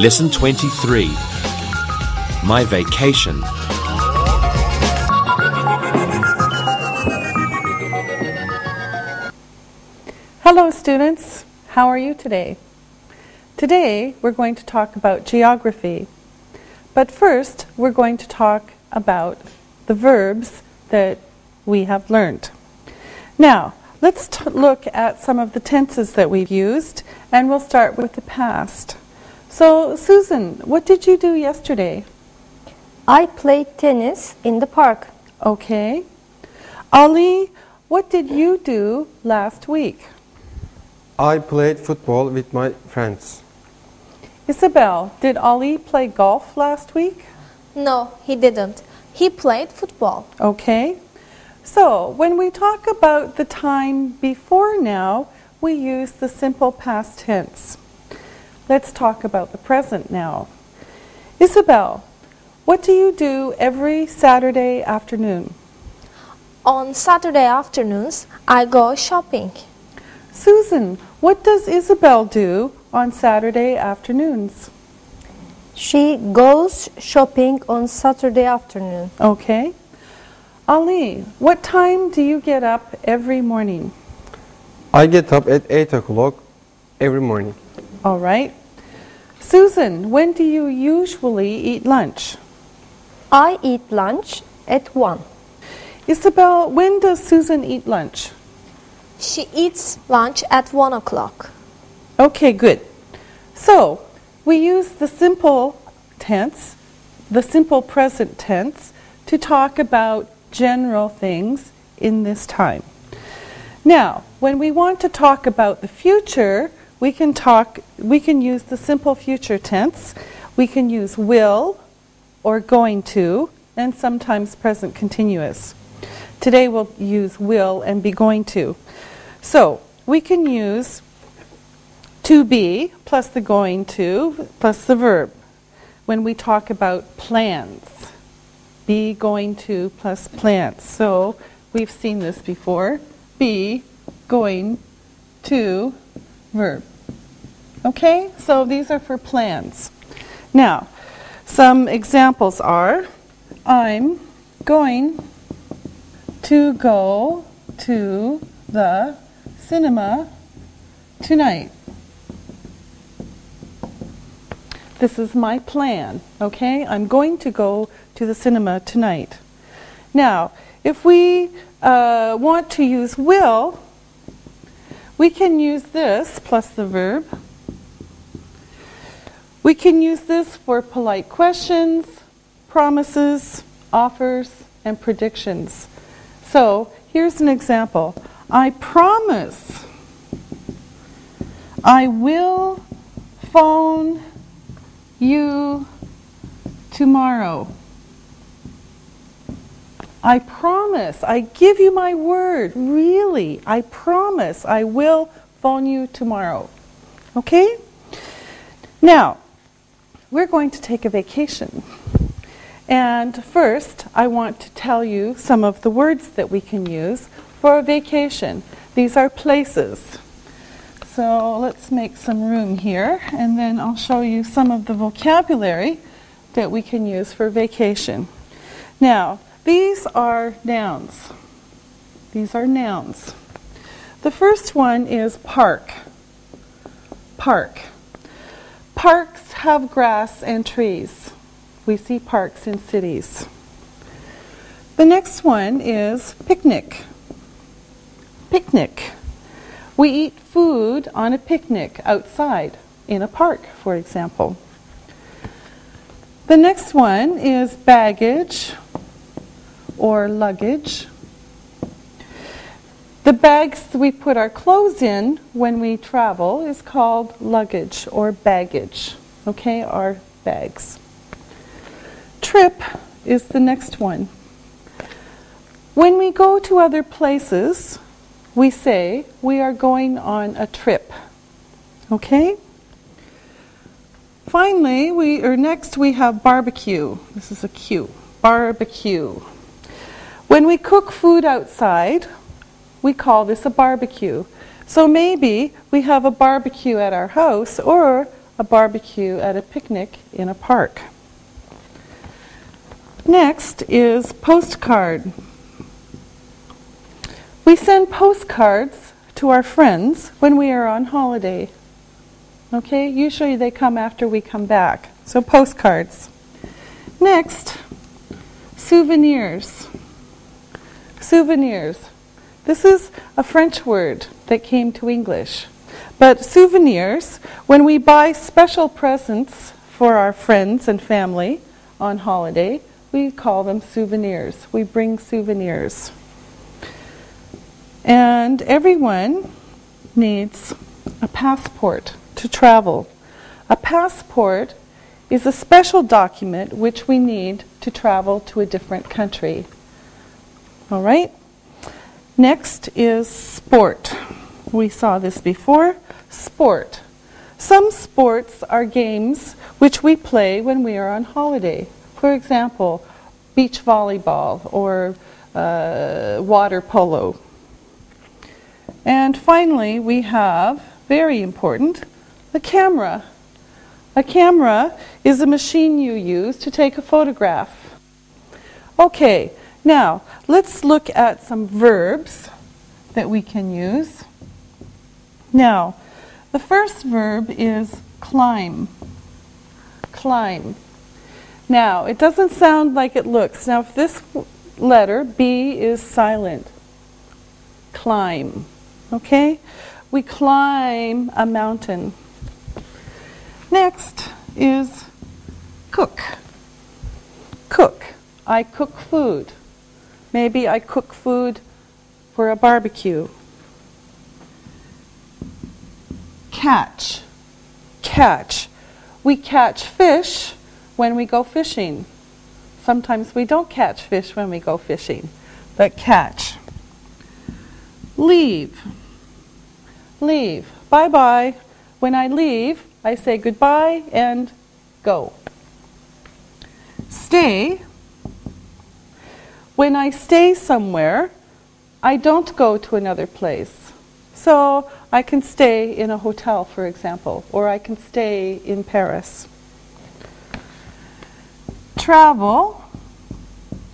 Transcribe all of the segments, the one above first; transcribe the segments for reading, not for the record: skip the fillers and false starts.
Lesson 23. My Vacation. Hello students, how are you today? Today we're going to talk about geography. But first we're going to talk about the verbs that we have learned. Now, let's look at some of the tenses that we've used, and we'll start with the past. So, Susan, what did you do yesterday? I played tennis in the park. Okay. Ali, what did you do last week? I played football with my friends. Isabel, did Ali play golf last week? No, he didn't. He played football. Okay. So, when we talk about the time before now, we use the simple past tense. Let's talk about the present now. Isabel, what do you do every Saturday afternoon? On Saturday afternoons, I go shopping. Susan, what does Isabel do on Saturday afternoons? She goes shopping on Saturday afternoon. Okay. Ali, what time do you get up every morning? I get up at 8 o'clock every morning. All right. Susan, when do you usually eat lunch? I eat lunch at 1. Isabel, when does Susan eat lunch? She eats lunch at 1 o'clock. Okay, good. So, we use the simple tense, the simple present tense, to talk about general things in this time. Now, when we want to talk about the future, we can use the simple future tense. We can use will or going to, and sometimes present continuous. Today we'll use will and be going to. So, we can use to be plus the going to plus the verb when we talk about plans. Be, going to plus plans. So, we've seen this before. Be, going to, verb. Okay, so these are for plans. Now, some examples are, I'm going to go to the cinema tonight. This is my plan, okay? I'm going to go to the cinema tonight. Now, if we want to use will, we can use this plus the verb. We can use this for polite questions, promises, offers, and predictions. So, here's an example. I promise I will phone you tomorrow. I promise, I give you my word, really, I promise I will phone you tomorrow. Okay? Now, we're going to take a vacation. And first, I want to tell you some of the words that we can use for a vacation. These are places. So let's make some room here, and then I'll show you some of the vocabulary that we can use for vacation. Now, these are nouns. These are nouns. The first one is park. Park. Parks have grass and trees. We see parks in cities. The next one is picnic. Picnic. We eat food on a picnic outside in a park, for example. The next one is baggage or luggage. The bags we put our clothes in when we travel is called luggage or baggage. Okay, our bags. Trip is the next one. When we go to other places, we say we are going on a trip. Okay? Finally, next we have barbecue. This is a Q. Barbecue. When we cook food outside, we call this a barbecue. So maybe we have a barbecue at our house or a barbecue at a picnic in a park. Next is postcard. We send postcards to our friends when we are on holiday. Okay, usually they come after we come back. So postcards. Next, souvenirs. Souvenirs. This is a French word that came to English. But souvenirs, when we buy special presents for our friends and family on holiday, we call them souvenirs. We bring souvenirs. And everyone needs a passport to travel. A passport is a special document which we need to travel to a different country. All right? Next is sport. We saw this before. Sport. Some sports are games which we play when we are on holiday. For example, beach volleyball or water polo. And finally, we have, very important, the camera. A camera is a machine you use to take a photograph. Okay, now let's look at some verbs that we can use. Now, the first verb is climb. Climb. Now, it doesn't sound like it looks. Now, if this letter, B, is silent, climb. Okay? We climb a mountain. Next is cook. Cook. I cook food. Maybe I cook food for a barbecue. Catch. Catch. We catch fish when we go fishing. Sometimes we don't catch fish when we go fishing, but catch. Leave. Leave. Bye-bye. When I leave, I say goodbye and go. Stay. When I stay somewhere, I don't go to another place. So I can stay in a hotel, for example, or I can stay in Paris. Travel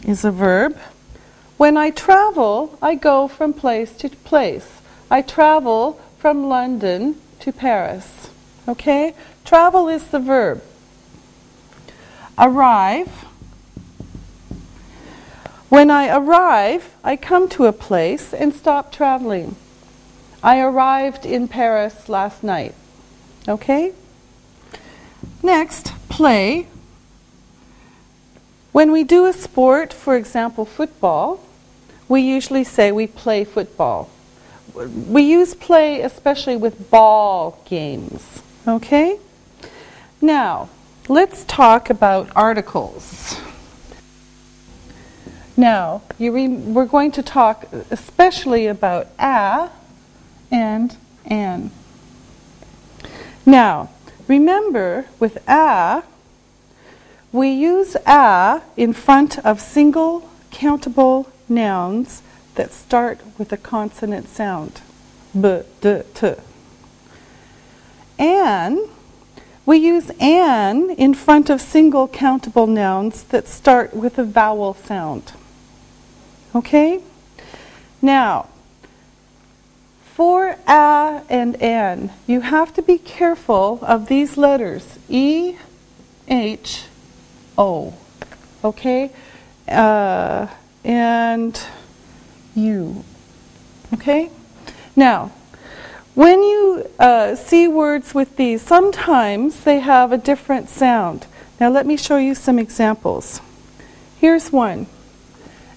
is a verb. When I travel, I go from place to place. I travel from London to Paris. Okay? Travel is the verb. Arrive. When I arrive, I come to a place and stop traveling. I arrived in Paris last night. Okay? Next, play. When we do a sport, for example, football, we usually say we play football. We use play especially with ball games. Okay? Now, let's talk about articles. Now, we're going to talk especially about a and an. Now, remember with a, we use a in front of single countable nouns that start with a consonant sound. B, d, t. An, we use an in front of single countable nouns that start with a vowel sound. Okay? Now, for a and an, you have to be careful of these letters. E, H, O. Okay? And U. Okay? Now, when you see words with these, sometimes they have a different sound. Now let me show you some examples. Here's one.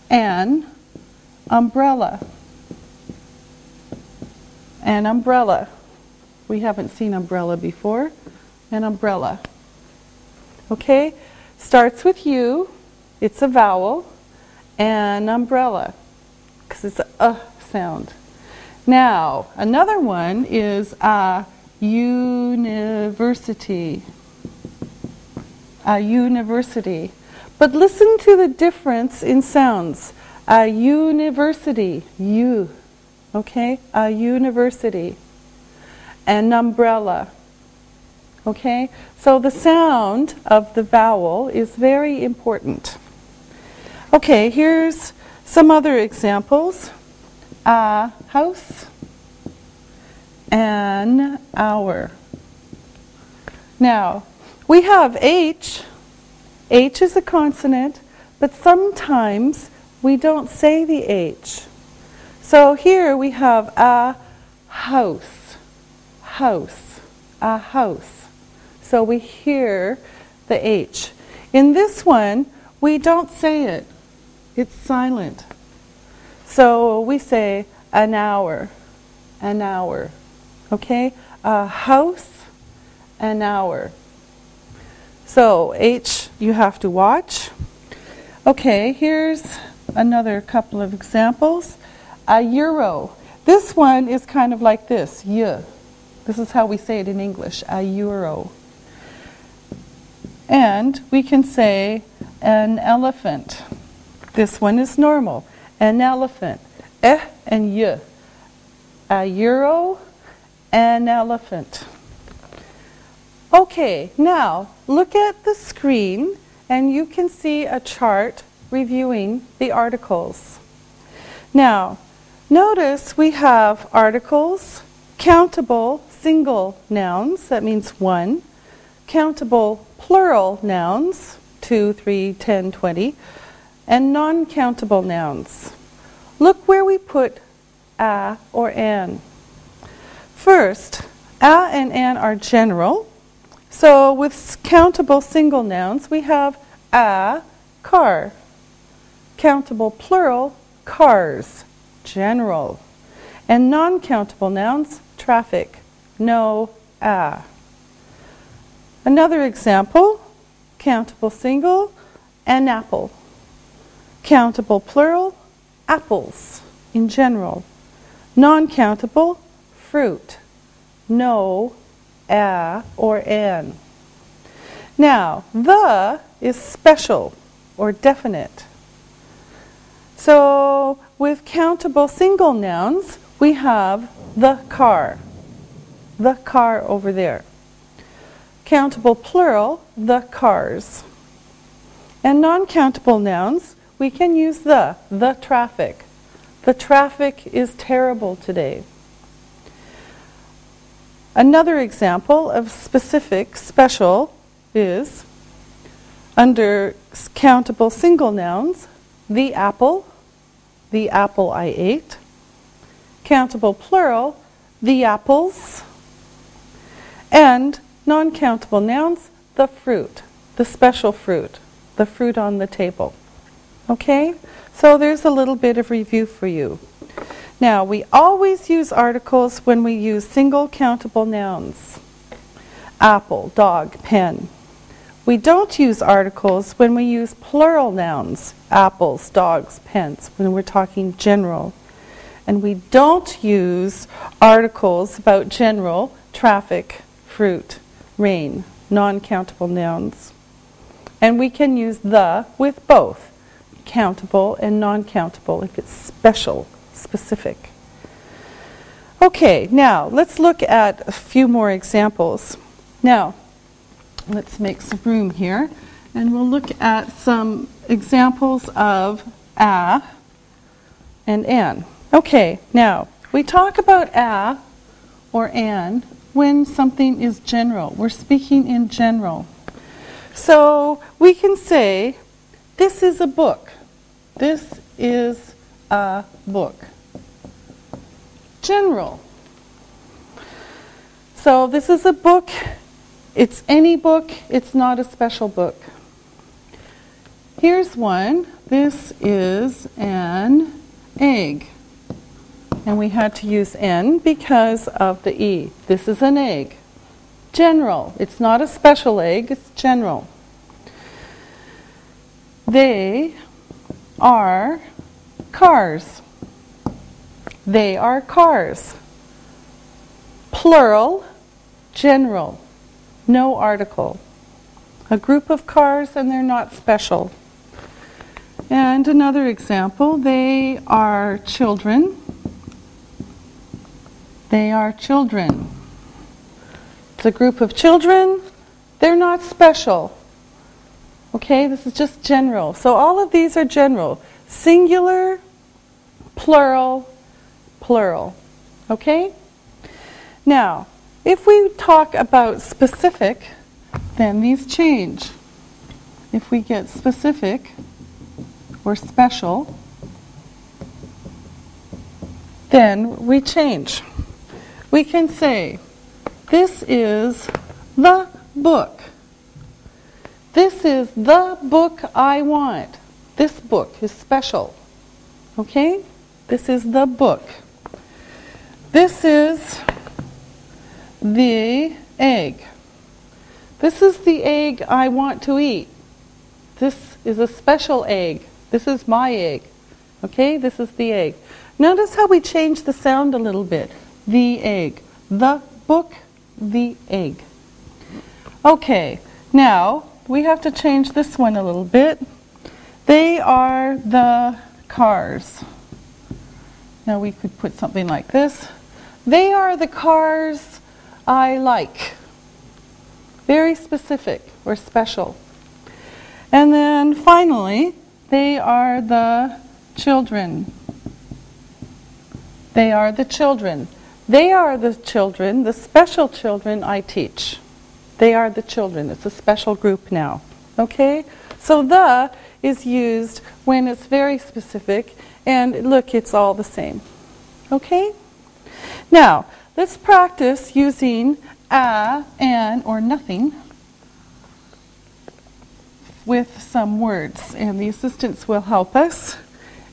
An umbrella. An umbrella. We haven't seen umbrella before. An umbrella. Okay? Starts with U. It's a vowel. An umbrella. Because it's a sound. Now, another one is a university. A university. But listen to the difference in sounds. A university. U. Okay? A university. An umbrella. Okay? So the sound of the vowel is very important. Okay, here's some other examples. A house, an hour. Now, we have H. H is a consonant, but sometimes we don't say the H. So here we have a house, house, a house. So we hear the H. In this one, we don't say it. It's silent. So we say an hour, an hour. Okay? A house, an hour. So H, you have to watch. Okay, here's another couple of examples. A euro. This one is kind of like this, y. This is how we say it in English, a euro. And we can say an elephant. This one is normal. An elephant. And y. A euro, an elephant. Okay, now look at the screen and you can see a chart reviewing the articles. Now, notice we have articles, countable single nouns, that means one, countable plural nouns, 2, 3, 10, 20, and non-countable nouns. Look where we put a or an. First, a and an are general. So with countable single nouns, we have a car. Countable plural, cars, general. And non-countable nouns, traffic, no a. Another example, countable single, an apple. Countable plural, apples, in general. Non-countable, fruit, no a or an. Now, the is special or definite. So with countable single nouns, we have the car over there. Countable plural, the cars. And non-countable nouns, we can use the traffic. The traffic is terrible today. Another example of specific, special, is under countable single nouns, the apple I ate. Countable plural, the apples. And non-countable nouns, the fruit, the special fruit, the fruit on the table. Okay? So there's a little bit of review for you. Now, we always use articles when we use single countable nouns. Apple, dog, pen. We don't use articles when we use plural nouns. Apples, dogs, pens, when we're talking general. And we don't use articles about general, traffic, fruit, rain, non-countable nouns. And we can use the with both, countable and non-countable, if it's special, specific. Okay, now let's look at a few more examples. Now, let's make some room here, and we'll look at some examples of a and an. Okay, now, we talk about a or an when something is general. We're speaking in general. So we can say, this is a book. This is a book. General. So this is a book. It's any book. It's not a special book. Here's one. This is an egg. And we had to use N because of the E. This is an egg. General. It's not a special egg, it's general. They are cars. They are cars. Plural, general. No article. A group of cars and they're not special. And another example, they are children. They are children. It's a group of children. They're not special. Okay, this is just general. So all of these are general. Singular, plural, plural. Okay? Now, if we talk about specific, then these change. If we get specific or special, then we change. We can say, this is the book. This is the book I want. This book is special. Okay? This is the book. This is the egg. This is the egg I want to eat. This is a special egg. This is my egg. Okay? This is the egg. Notice how we change the sound a little bit. The egg. The book, the egg. Okay, now we have to change this one a little bit. They are the cars. Now we could put something like this. They are the cars I like. Very specific or special. And then finally, they are the children. They are the children. They are the children, the special children I teach. They are the children. It's a special group now. Okay? So the is used when it's very specific, and look, it's all the same. Okay? Now, let's practice using a, an, or nothing with some words, and the assistants will help us.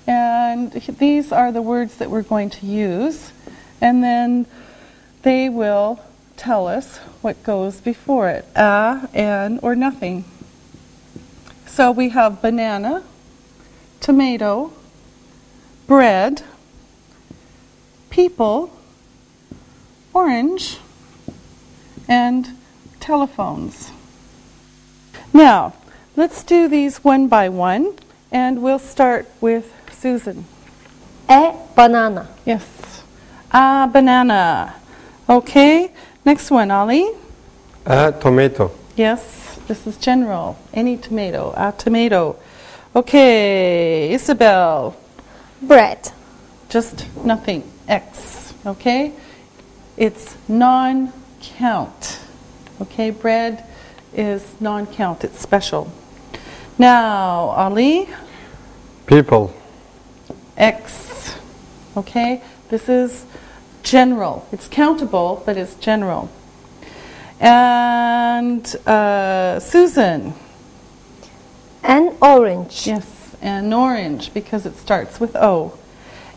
And these are the words that we're going to use, and then they will tell us what goes before it, a, an, or nothing. So we have banana, tomato, bread, people, orange, and telephones. Now, let's do these one by one, and we'll start with Susan. A banana. Yes. A banana. Okay. Next one, Ali. A tomato. Yes. This is general. Any tomato. A tomato. Okay. Isabel. Bread. Just nothing. X. Okay. It's non-count. Okay. Bread is non-count. It's special. Now, Ali. People. X. Okay? This is general. It's countable, but it's general. And Susan. An orange. Yes, and orange, because it starts with O.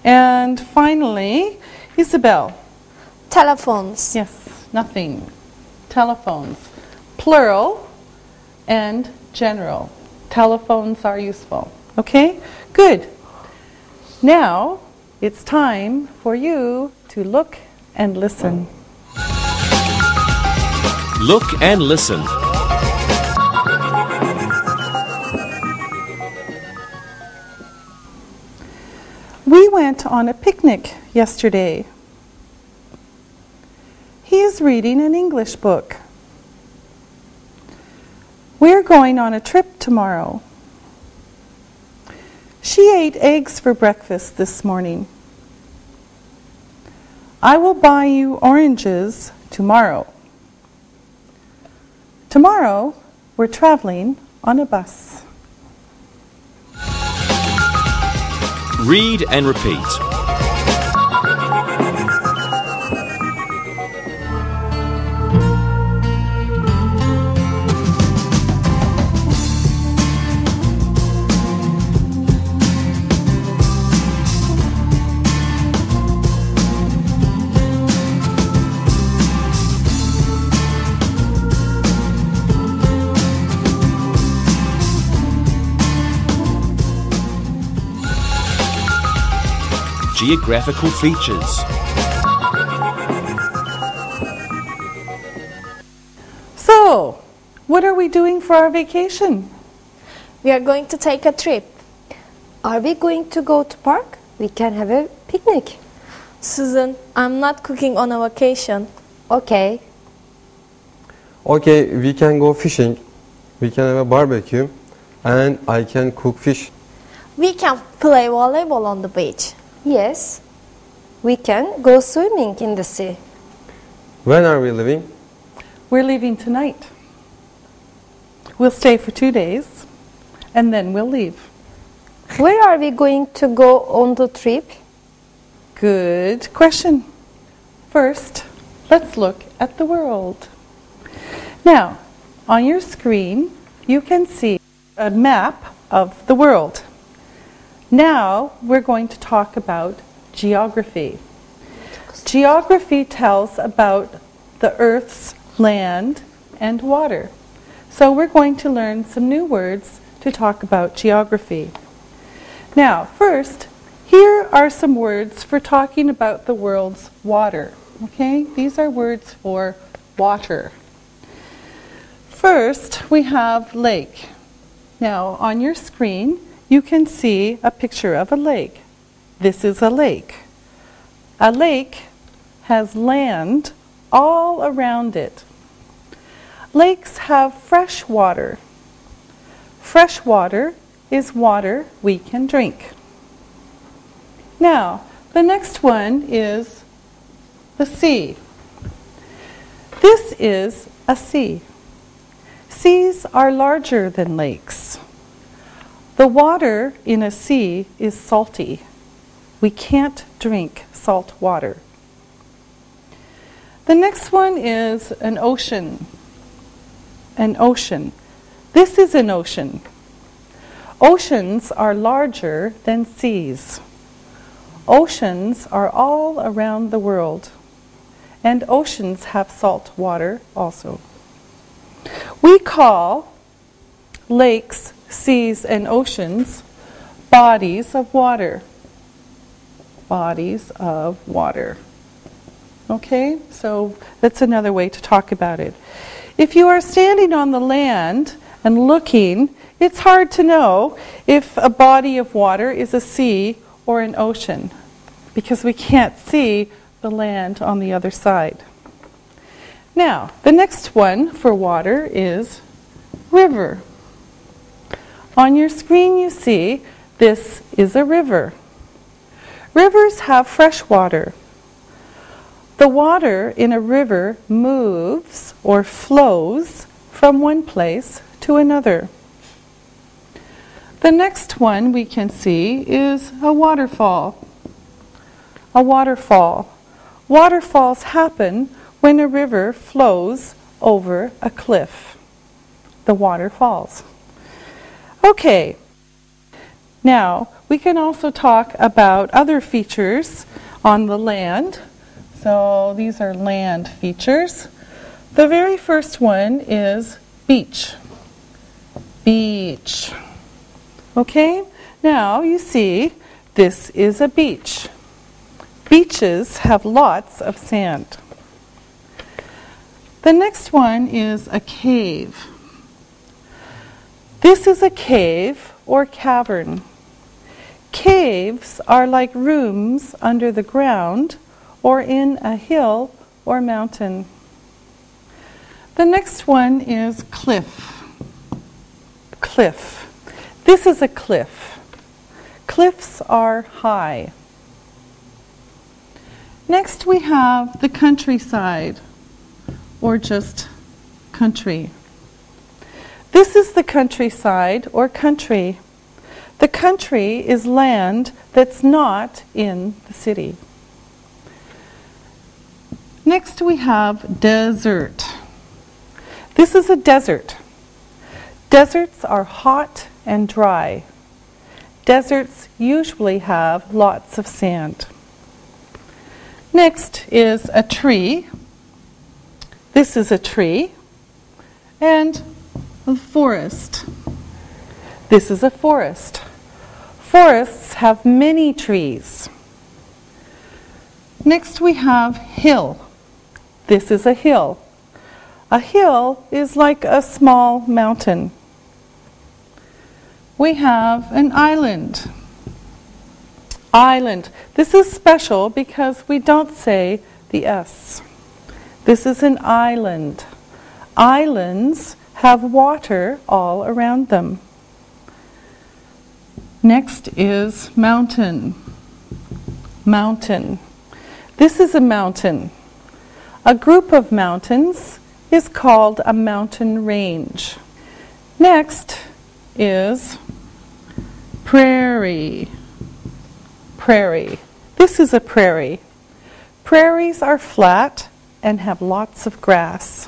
And finally, Isabel. Telephones. Yes, nothing. Telephones. Plural and general. Telephones are useful. Okay? Good. Now, it's time for you to look and listen. Look and listen. We went on a picnic yesterday. He is reading an English book. We're going on a trip tomorrow. She ate eggs for breakfast this morning. I will buy you oranges tomorrow. Tomorrow, we're traveling on a bus. Read and repeat. Geographical features. So, what are we doing for our vacation? We are going to take a trip. Are we going to go to park? We can have a picnic. Susan, I'm not cooking on a vacation. Okay. Okay, we can go fishing. We can have a barbecue. And I can cook fish. We can play volleyball on the beach. Yes. We can go swimming in the sea. When are we leaving? We're leaving tonight. We'll stay for 2 days and then we'll leave. Where are we going to go on the trip? Good question. First, let's look at the world. Now, on your screen, you can see a map of the world. Now, we're going to talk about geography. Geography tells about the Earth's land and water. So we're going to learn some new words to talk about geography. Now, first, here are some words for talking about the world's water. Okay, these are words for water. First, we have lake. Now, on your screen, you can see a picture of a lake. This is a lake. A lake has land all around it. Lakes have fresh water. Fresh water is water we can drink. Now, the next one is the sea. This is a sea. Seas are larger than lakes. The water in a sea is salty. We can't drink salt water. The next one is an ocean. An ocean. This is an ocean. Oceans are larger than seas. Oceans are all around the world, and oceans have salt water also. We call lakes, seas, and oceans bodies of water. Bodies of water. Okay, so that's another way to talk about it. If you are standing on the land and looking, it's hard to know if a body of water is a sea or an ocean, because we can't see the land on the other side. Now, the next one for water is river. On your screen you see this is a river. Rivers have fresh water. The water in a river moves or flows from one place to another. The next one we can see is a waterfall. A waterfall. Waterfalls happen when a river flows over a cliff. The water falls. Okay. Now, we can also talk about other features on the land. So these are land features. The very first one is beach. Beach. Okay? Now you see this is a beach. Beaches have lots of sand. The next one is a cave. This is a cave or cavern. Caves are like rooms under the ground or in a hill or mountain. The next one is cliff. Cliff. This is a cliff. Cliffs are high. Next we have the countryside, or just country. This is the countryside or country. The country is land that's not in the city. Next we have desert. This is a desert. Deserts are hot and dry. Deserts usually have lots of sand. Next is a tree. This is a tree. And a forest. This is a forest. Forests have many trees. Next we have hill. This is a hill. A hill is like a small mountain. We have an island. Island. This is special because we don't say the S. This is an island. Islands have water all around them. Next is mountain. Mountain. This is a mountain. A group of mountains is called a mountain range. Next is prairie. Prairie. This is a prairie. Prairies are flat and have lots of grass.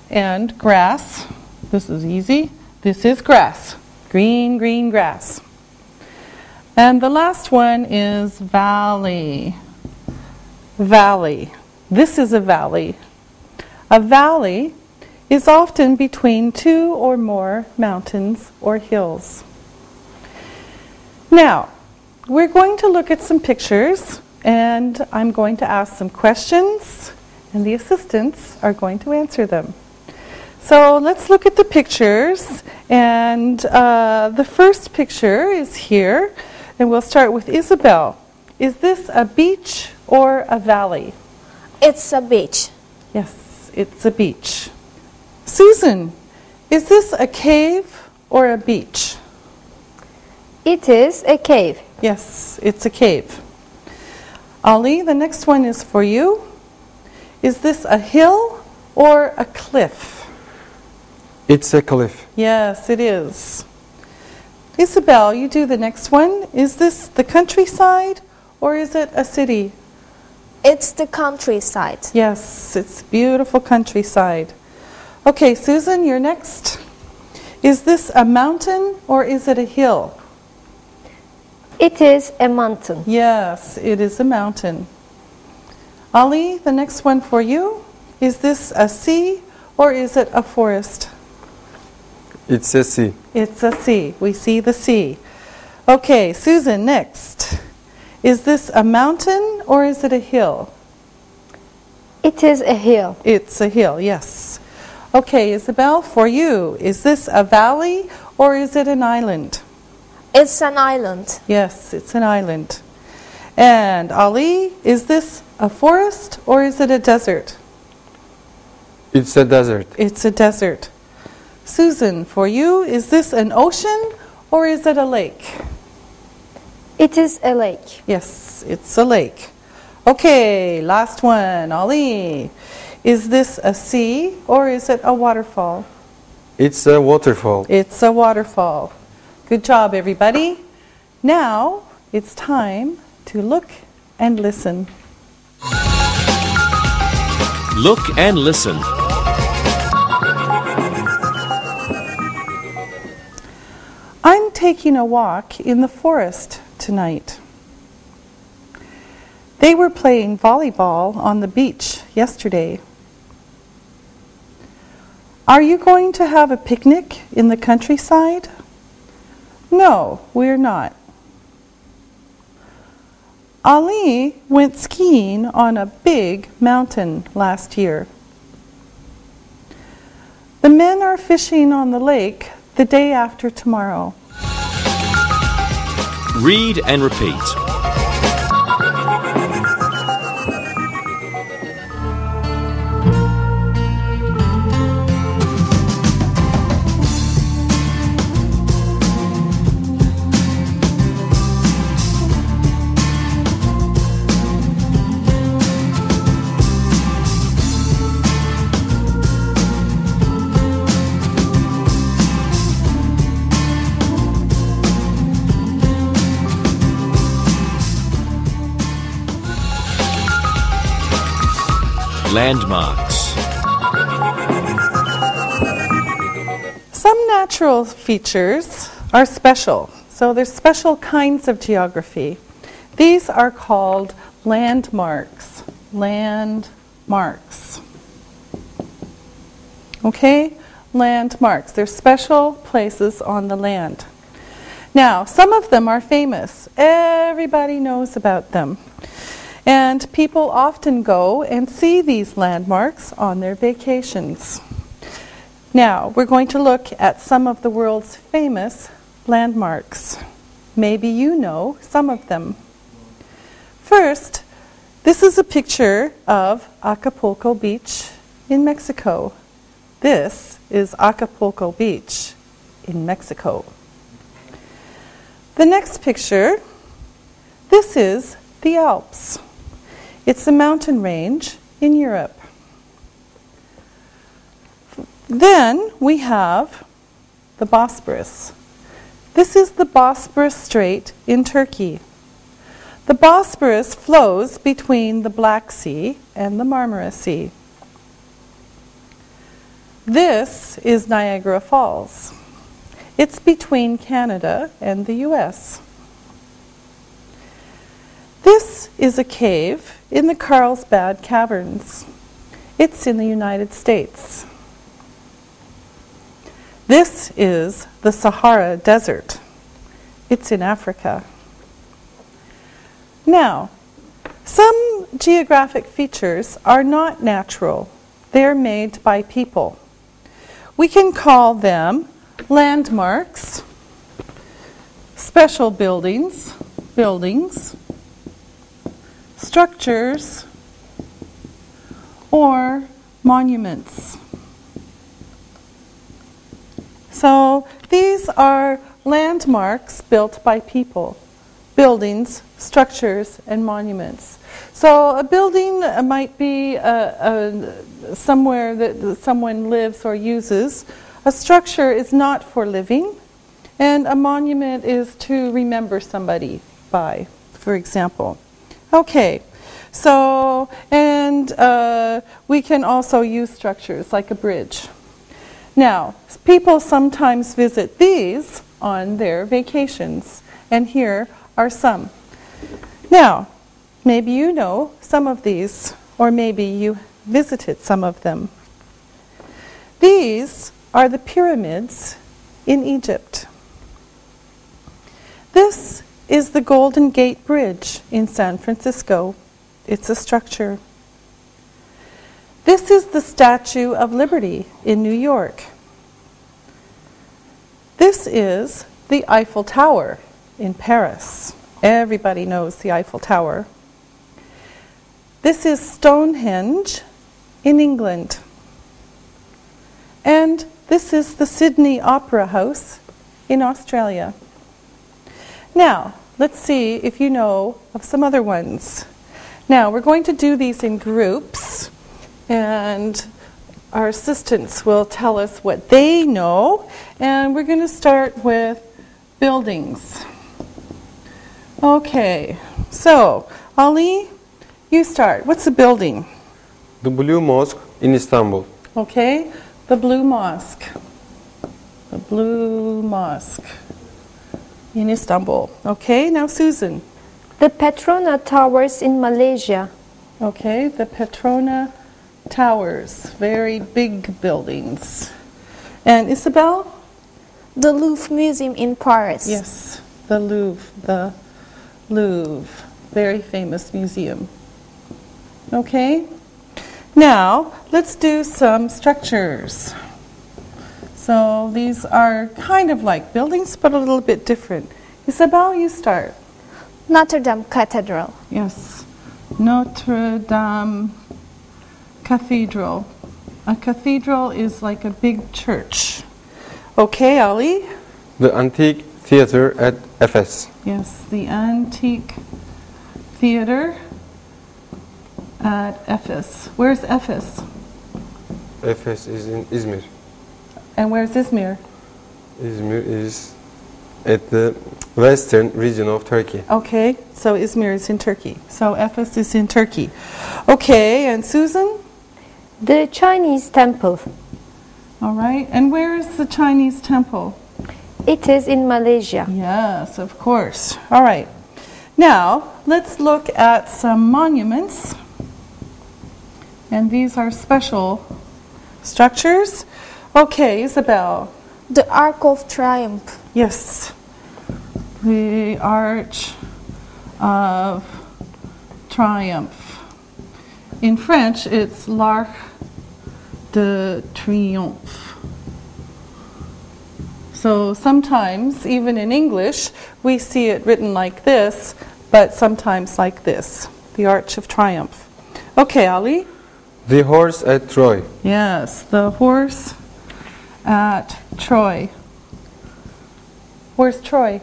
And grass, this is easy, this is grass. Green, green grass. And the last one is valley. Valley. This is a valley. A valley is often between two or more mountains or hills. Now, we're going to look at some pictures, and I'm going to ask some questions, and the assistants are going to answer them. So let's look at the pictures, and the first picture is here, and we'll start with Isabel. Is this a beach or a valley? It's a beach. Yes, it's a beach. Susan, is this a cave or a beach? It is a cave. Yes, it's a cave. Ali, the next one is for you. Is this a hill or a cliff? It's a cliff. Yes, it is. Isabel, you do the next one. Is this the countryside or is it a city? It's the countryside. Yes, it's beautiful countryside. Okay, Susan, you're next. Is this a mountain or is it a hill? It is a mountain. Yes, it is a mountain. Ali, the next one for you. Is this a sea or is it a forest? It's a sea. It's a sea. We see the sea. Okay, Susan, next. Is this a mountain or is it a hill? It is a hill. It's a hill, yes. Okay, Isabel, for you, is this a valley or is it an island? It's an island. Yes, it's an island. And Ali, is this a forest or is it a desert? It's a desert. It's a desert. Susan, for you, is this an ocean or is it a lake? It is a lake. Yes, it's a lake. Okay, last one. Ali, is this a sea or is it a waterfall? It's a waterfall. It's a waterfall. Good job, everybody. Now it's time to look and listen. Look and listen. I'm taking a walk in the forest tonight. They were playing volleyball on the beach yesterday. Are you going to have a picnic in the countryside? No, we're not. Ali went skiing on a big mountain last year. The men are fishing on the lake the day after tomorrow. Read and repeat. Landmarks. Some natural features are special, so there's special kinds of geography. These are called landmarks. Landmarks. Okay? Landmarks. They're special places on the land. Now, some of them are famous. Everybody knows about them. And people often go and see these landmarks on their vacations. Now, we're going to look at some of the world's famous landmarks. Maybe you know some of them. First, this is a picture of Acapulco Beach in Mexico. This is Acapulco Beach in Mexico. The next picture, this is the Alps. It's a mountain range in Europe. Then we have the Bosporus. This is the Bosporus Strait in Turkey. The Bosporus flows between the Black Sea and the Marmara Sea. This is Niagara Falls. It's between Canada and the US. This is a cave in the Carlsbad Caverns. It's in the United States. This is the Sahara Desert. It's in Africa. Now, some geographic features are not natural. They're made by people. We can call them landmarks, special buildings, structures, or monuments. So these are landmarks built by people, buildings, structures, and monuments. So a building might be somewhere that someone lives or uses. A structure is not for living, and a monument is to remember somebody by, for example. Okay, so, and we can also use structures like a bridge. Now, people sometimes visit these on their vacations, and here are some. Now, maybe you know some of these, or maybe you visited some of them. These are the pyramids in Egypt. This is the Golden Gate Bridge in San Francisco. It's a structure. This is the Statue of Liberty in New York. This is the Eiffel Tower in Paris. Everybody knows the Eiffel Tower. This is Stonehenge in England. And this is the Sydney Opera House in Australia. Now, let's see if you know of some other ones. Now, we're going to do these in groups, and our assistants will tell us what they know, and we're going to start with buildings. Okay, so, Ali, you start. What's a building? The Blue Mosque in Istanbul. Okay, the Blue Mosque. The Blue Mosque in Istanbul. Okay, now Susan. The Petrona Towers in Malaysia. Okay, the Petrona Towers. Very big buildings. And Isabel? The Louvre Museum in Paris. Yes, the Louvre. The Louvre. Very famous museum. Okay, now let's do some structures. So these are kind of like buildings, but a little bit different. Isabel, you start. Notre Dame Cathedral. Yes, Notre Dame Cathedral. A cathedral is like a big church. Okay, Ali? The Antique Theater at Efes. Yes, the Antique Theater at Efes. Where's Efes? Efes is in Izmir. And where's Izmir? Izmir is at the western region of Turkey. Okay, so Izmir is in Turkey. So Efes is in Turkey. Okay, and Susan? The Chinese Temple. All right, and where is the Chinese temple? It is in Malaysia. Yes, of course. All right. Now, let's look at some monuments. And these are special structures. Okay, Isabel. The Arc of Triumph. Yes. The Arch of Triumph. In French, it's l'Arc de Triomphe. So sometimes, even in English, we see it written like this, but sometimes like this, the Arch of Triumph. Okay, Ali? The horse at Troy. Yes, the horse at Troy. Where's Troy?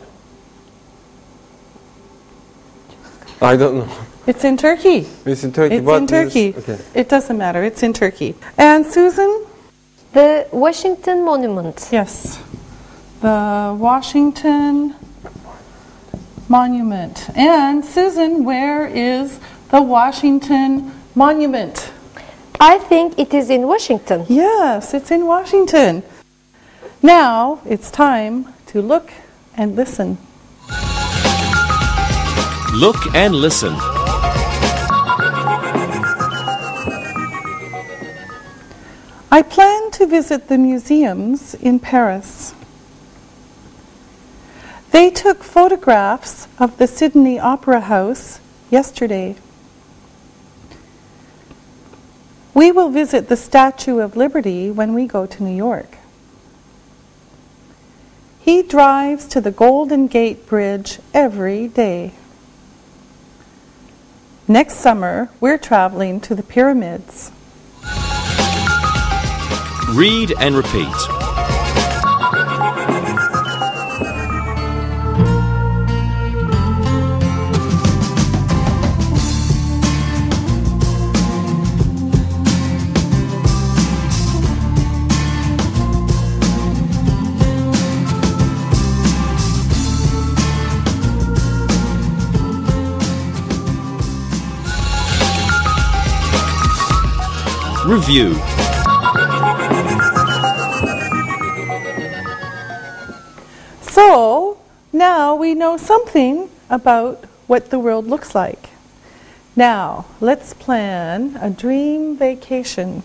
I don't know. It's in Turkey. It's in Turkey. It's but in Turkey. Okay. It doesn't matter. It's in Turkey. And Susan? The Washington Monument. Yes. The Washington Monument. And Susan, where is the Washington Monument? I think it is in Washington. Yes, it's in Washington. Now it's time to look and listen. Look and listen. I plan to visit the museums in Paris. They took photographs of the Sydney Opera House yesterday. We will visit the Statue of Liberty when we go to New York. He drives to the Golden Gate Bridge every day. Next summer, we're traveling to the pyramids. Read and repeat. Review. So, now we know something about what the world looks like. Now, let's plan a dream vacation.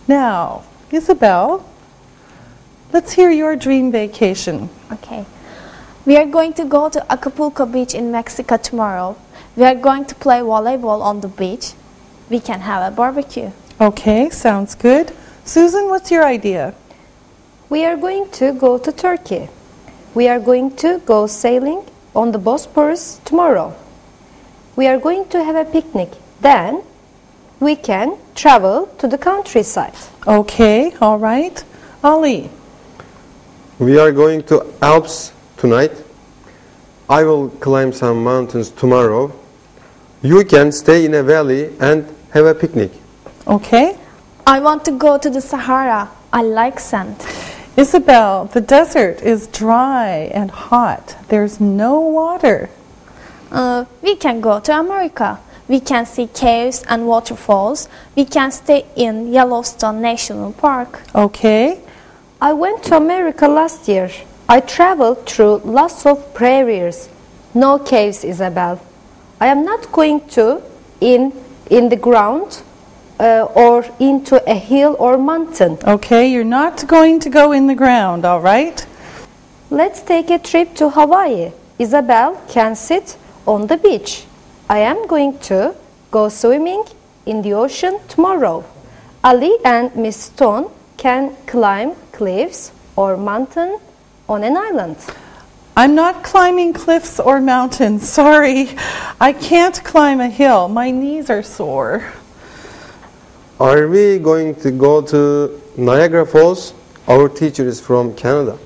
Now, Isabel, let's hear your dream vacation. Okay. We are going to go to Acapulco Beach in Mexico tomorrow. We are going to play volleyball on the beach. We can have a barbecue. Okay, sounds good. Susan, what's your idea? We are going to go to Turkey. We are going to go sailing on the Bosphorus tomorrow. We are going to have a picnic. Then we can travel to the countryside. Okay, all right. Ali, We are going to Alps tonight. I will climb some mountains tomorrow. You can stay in a valley and have a picnic. okay. I want to go to the Sahara. I like sand. Isabel, the desert is dry and hot. There's no water. We can go to America. We can see caves and waterfalls. We can stay in Yellowstone National Park. Okay. I went to America last year. I traveled through lots of prairies. No caves, Isabel. I am not going to in the ground or into a hill or mountain. Okay, you're not going to go in the ground, all right? Let's take a trip to Hawaii. Isabel can sit on the beach. I am going to go swimming in the ocean tomorrow. Ali and Miss Stone can climb cliffs or mountain on an island. I'm not climbing cliffs or mountains. Sorry, I can't climb a hill. My knees are sore. Are we going to go to Niagara Falls? Our teacher is from Canada.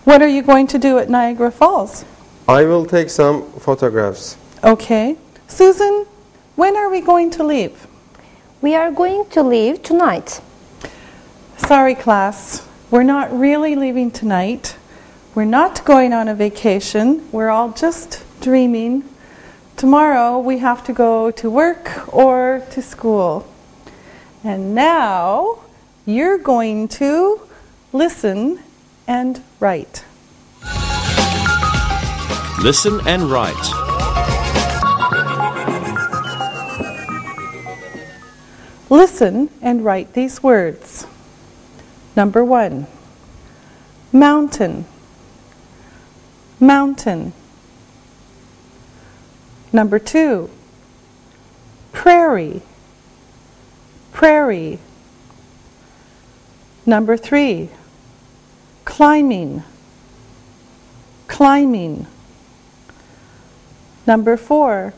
What are you going to do at Niagara Falls? I will take some photographs. Okay. Susan, when are we going to leave? We are going to leave tonight. Sorry, class. We're not really leaving tonight. We're not going on a vacation. We're all just dreaming. Tomorrow we have to go to work or to school. And now you're going to listen and write. Listen and write. Listen and write these words. Number 1, mountain, mountain. Number 2, prairie, prairie. Number 3, climbing, climbing. Number 4,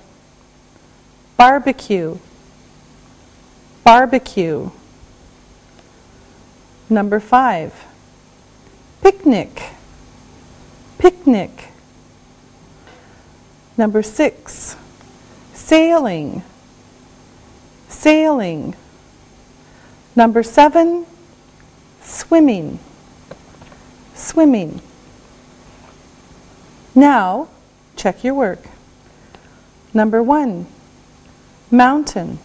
barbecue, barbecue. Number 5, picnic, picnic. Number 6, sailing, sailing. Number 7, swimming, swimming. Now, check your work. Number 1, mountain,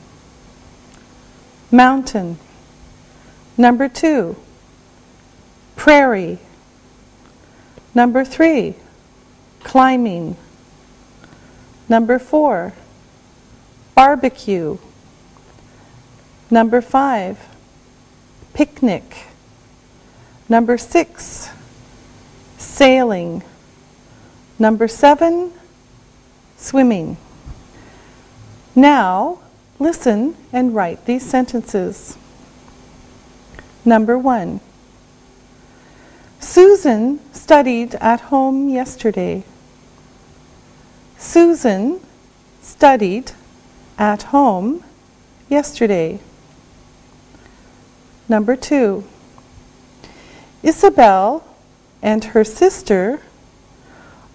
mountain. Number 2, prairie. Number 3, climbing. Number 4, barbecue. Number 5, picnic. Number 6, sailing. Number 7, swimming. Now, listen and write these sentences. Number 1, Susan studied at home yesterday. Susan studied at home yesterday. Number 2, Isabel and her sister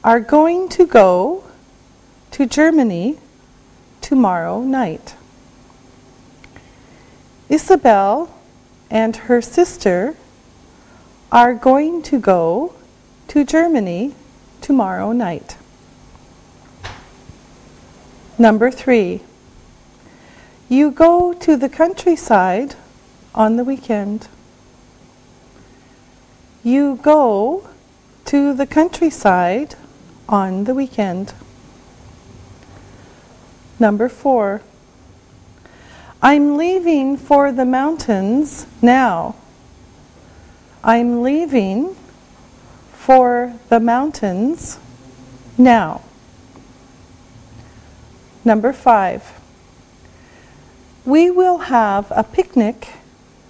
are going to go to Germany tomorrow night. Isabel and her sister are going to go to Germany tomorrow night. Number 3, you go to the countryside on the weekend. You go to the countryside on the weekend. Number 4, I'm leaving for the mountains now. I'm leaving for the mountains now. Number 5, we will have a picnic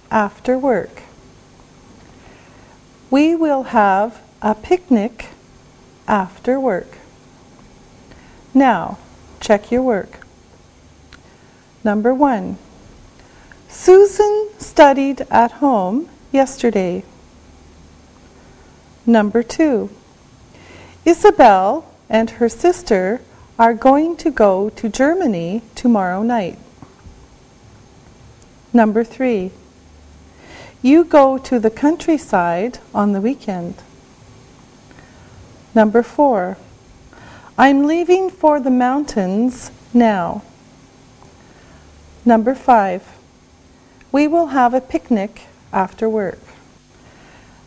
after work. We will have a picnic after work. Now, check your work. Number 1, Susan studied at home yesterday. Number 2, Isabel and her sister are going to go to Germany tomorrow night. Number 3, you go to the countryside on the weekend. Number 4, I'm leaving for the mountains now. Number 5, we will have a picnic after work.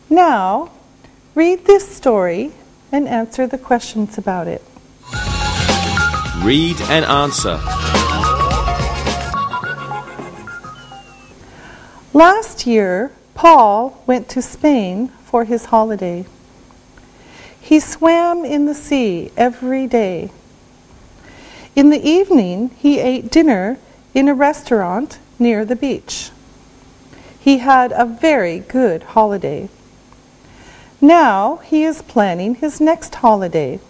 Now, read this story and answer the questions about it. Read and answer. Last year, Paul went to Spain for his holiday. He swam in the sea every day. In the evening, he ate dinner in a restaurant near the beach. He had a very good holiday. Now he is planning his next holiday.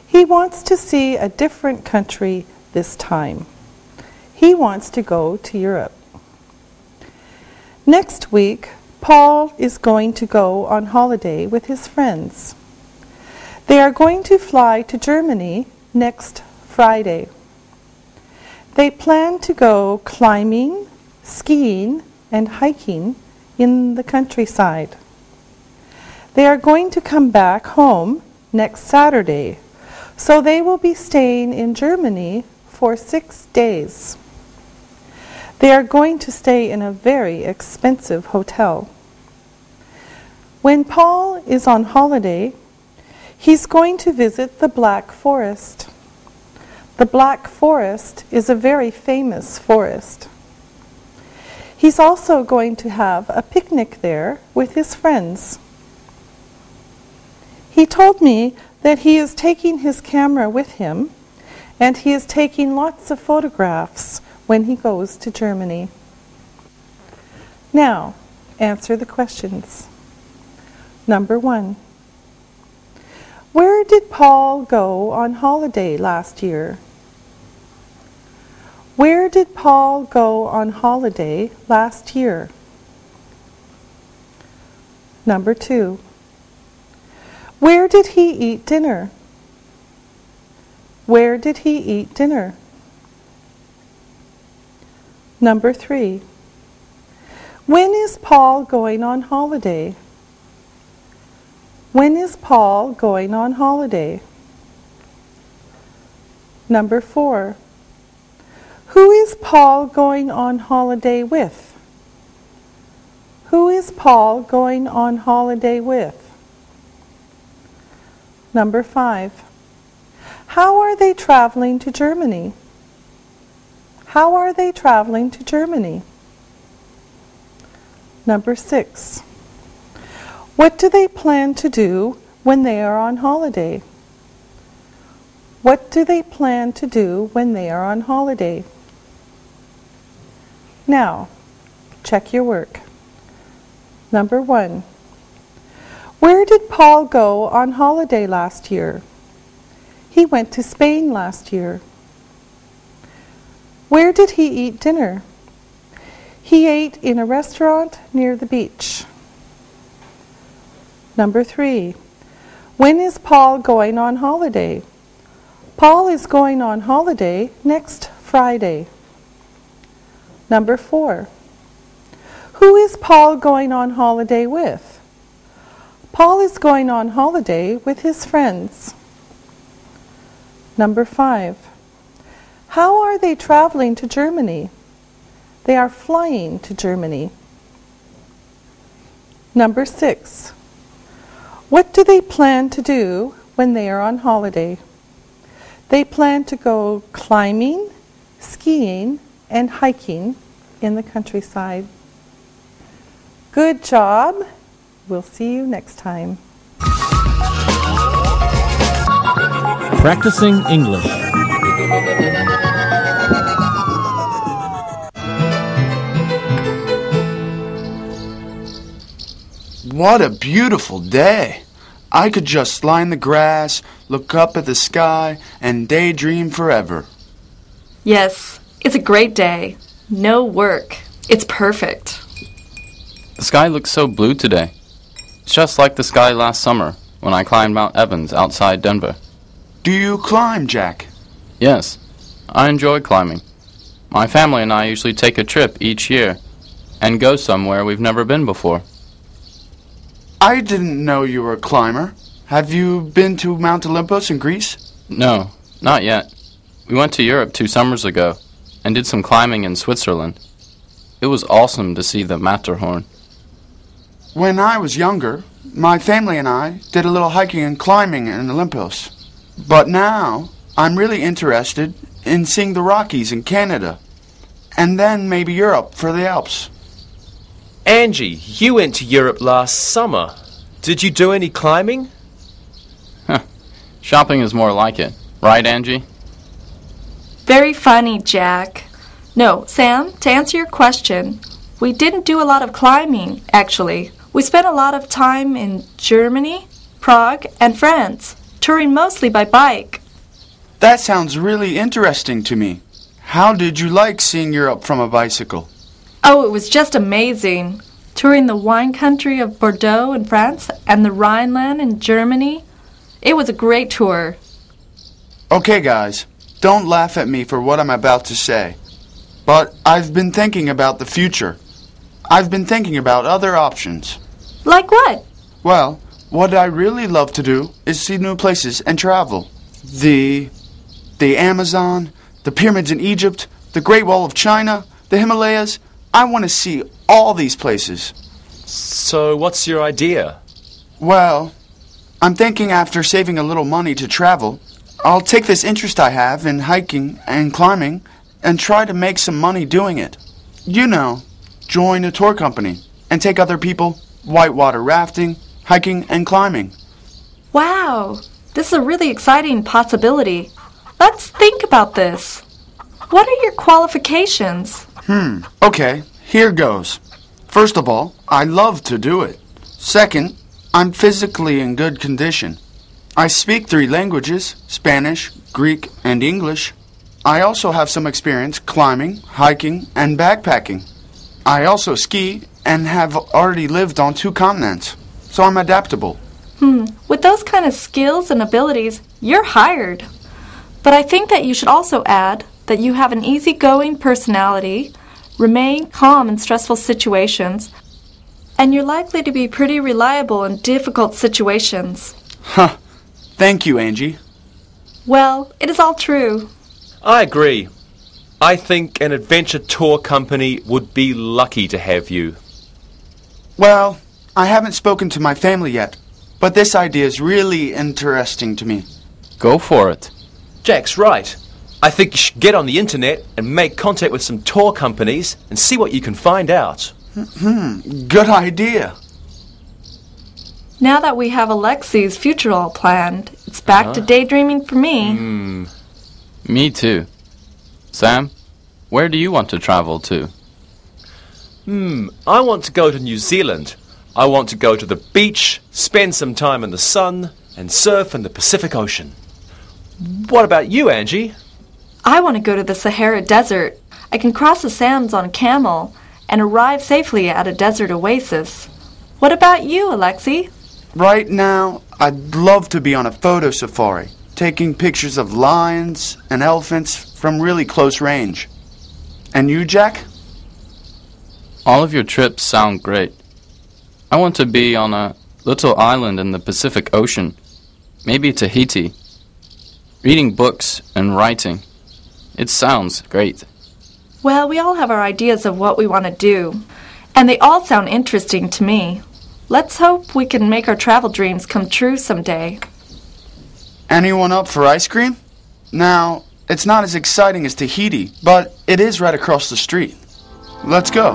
He wants to see a different country this time. He wants to go to Europe. Next week, Paul is going to go on holiday with his friends. They are going to fly to Germany next Friday. They plan to go climbing, skiing, and hiking in the countryside. They are going to come back home next Saturday, so they will be staying in Germany for 6 days. They are going to stay in a very expensive hotel. When Paul is on holiday, he's going to visit the Black Forest. The Black Forest is a very famous forest. He's also going to have a picnic there with his friends. He told me that he is taking his camera with him, and he is taking lots of photographs when he goes to Germany. Now, answer the questions. Number 1. Where did Paul go on holiday last year? Where did Paul go on holiday last year? Number 2. Where did he eat dinner? Where did he eat dinner? Number 3. When is Paul going on holiday? When is Paul going on holiday? Number 4. Who is Paul going on holiday with? Who is Paul going on holiday with? Number 5. How are they traveling to Germany? How are they traveling to Germany? Number 6. What do they plan to do when they are on holiday? What do they plan to do when they are on holiday? Now, check your work. Number 1. Where did Paul go on holiday last year? He went to Spain last year. Where did he eat dinner? He ate in a restaurant near the beach. Number 3. When is Paul going on holiday? Paul is going on holiday next Friday. Number 4. Who is Paul going on holiday with? Paul is going on holiday with his friends. Number 5. How are they traveling to Germany? They are flying to Germany. Number 6. What do they plan to do when they are on holiday? They plan to go climbing, skiing, and hiking in the countryside. Good job. We'll see you next time. Practicing English. What a beautiful day! I could just lie in the grass, look up at the sky, and daydream forever. Yes, it's a great day. No work. It's perfect. The sky looks so blue today. It's just like the sky last summer when I climbed Mount Evans outside Denver. Do you climb, Jack? Yes, I enjoy climbing. My family and I usually take a trip each year and go somewhere we've never been before. I didn't know you were a climber. Have you been to Mount Olympus in Greece? No, not yet. We went to Europe 2 summers ago and did some climbing in Switzerland. It was awesome to see the Matterhorn. When I was younger, my family and I did a little hiking and climbing in Olympus. But now, I'm really interested in seeing the Rockies in Canada, and then maybe Europe for the Alps. Angie, you went to Europe last summer. Did you do any climbing? Shopping is more like it. Right, Angie? Very funny, Jack. No, Sam, to answer your question, we didn't do a lot of climbing, actually. We spent a lot of time in Germany, Prague, and France, touring mostly by bike. That sounds really interesting to me. How did you like seeing Europe from a bicycle? Oh, it was just amazing. Touring the wine country of Bordeaux in France and the Rhineland in Germany. It was a great tour. Okay, guys, don't laugh at me for what I'm about to say. But I've been thinking about the future. I've been thinking about other options. Like what? Well, what I really love to do is see new places and travel. The Amazon, the pyramids in Egypt, the Great Wall of China, the Himalayas. I want to see all these places. So what's your idea? Well, I'm thinking after saving a little money to travel, I'll take this interest I have in hiking and climbing and try to make some money doing it. You know, join a tour company and take other people whitewater rafting, hiking, and climbing. Wow, this is a really exciting possibility. Let's think about this. What are your qualifications? Okay, here goes. First of all, I love to do it. Second, I'm physically in good condition. I speak 3 languages, Spanish, Greek, and English. I also have some experience climbing, hiking, and backpacking. I also ski and have already lived on 2 continents, so I'm adaptable. With those kind of skills and abilities, you're hired. But I think that you should also add that you have an easygoing personality, remain calm in stressful situations, and you're likely to be pretty reliable in difficult situations. Huh. Thank you, Angie. Well, it is all true. I agree. I think an adventure tour company would be lucky to have you. Well, I haven't spoken to my family yet, but this idea is really interesting to me. Go for it. Jack's right. I think you should get on the internet and make contact with some tour companies and see what you can find out. Good idea. Now that we have Alexi's future all planned, it's back to daydreaming for me. Me too. Sam, where do you want to travel to? I want to go to New Zealand. I want to go to the beach, spend some time in the sun, and surf in the Pacific Ocean. What about you, Angie? I want to go to the Sahara Desert. I can cross the sands on a camel and arrive safely at a desert oasis. What about you, Alexi? Right now, I'd love to be on a photo safari, taking pictures of lions and elephants from really close range. And you, Jack? All of your trips sound great. I want to be on a little island in the Pacific Ocean, maybe Tahiti, reading books and writing. It sounds great. Well, we all have our ideas of what we want to do, and they all sound interesting to me. Let's hope we can make our travel dreams come true someday. Anyone up for ice cream? Now, it's not as exciting as Tahiti, but it is right across the street. Let's go.